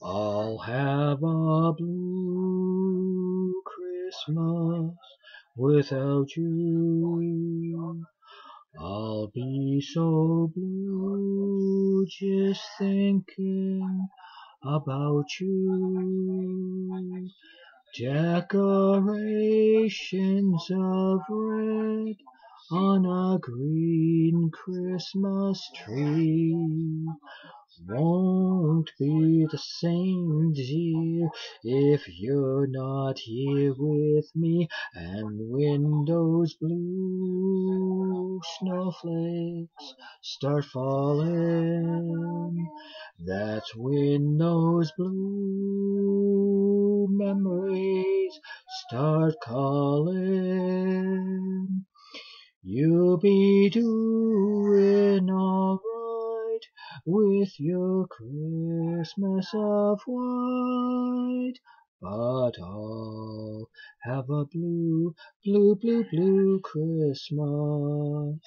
I'll have a blue Christmas without you. I'll be so blue just thinking about you. Decorations of red on a green Christmas tree won't be the same, dear, if you're not here with me. And when those blue snowflakes start falling, that's when those blue memories start calling. You'll be doing alright with your Christmas of white, but I'll have a blue, blue, blue, blue Christmas.